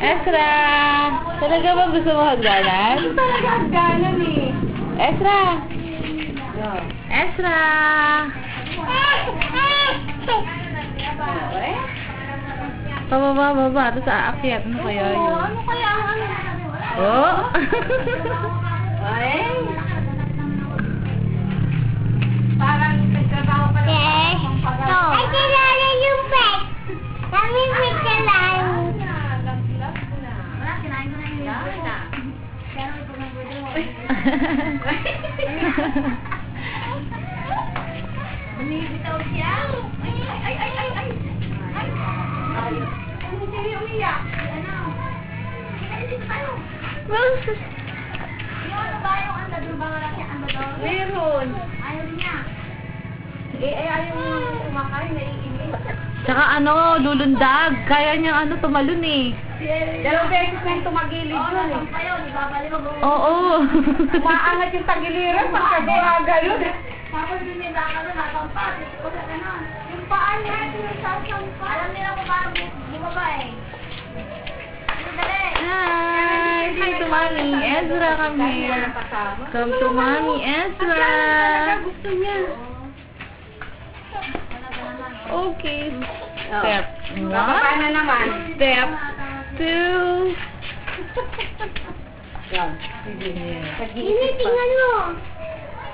Ezra! Talaga ba gusto mo hagdanan? Talaga hagdanan eh. Ezra! Ezra! Pababa. Tapos aakyat. Ano kaya yun? Ano kaya ang ano? Oh! Ay! Parang nagtrabaho pa lang. Ay, kilala yung pet. Kami may kilala. Wala, kinain ko na yun. Pero may pagmambudo. Bumibitaw siya. Ay. Hindi umiyak. Ano? Ay, dito tayo. Roses! Yung ano ba yung andador ba nga lang siya? Andador? Meron! Ayaw niya. Ayaw niya kumakain, naiinis. Tsaka ano, lulundag. Kaya niyang ano, tumalun eh. Dalawang beses na yung tumagilid yun eh. Ayaw, ibabalik mo. Oo. Umaangat yung tagiliran, pagka gumagalod. Tapos din yung lakad na natampas. Yung paa niya, yung sasampa. Alam nila kung paano bumaba eh. Hi! Hi to Mommy Ezra kami. Come to Mommy Ezra. Gusto niya. Okay. Step Paano 1. naman? Step 2. Yan. Ini tingnan mo.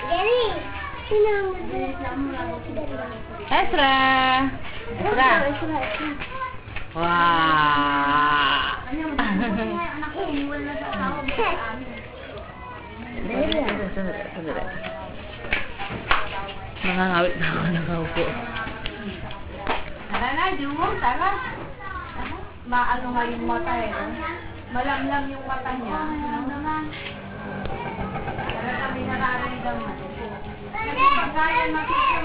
Gary. Tingnan mo. Ezra. Ezra. Wow. Anak ko, umuwi na sa asawa mo sa amin. Sandali. Nangangawit na ako nakaupo. Tara na, Jumong, tara. Maano nga yung mata eh. Malamlam yung mata niya. Tara kami nararamdaman. Kasi pagkaya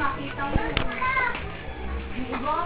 makita mo. Ibo.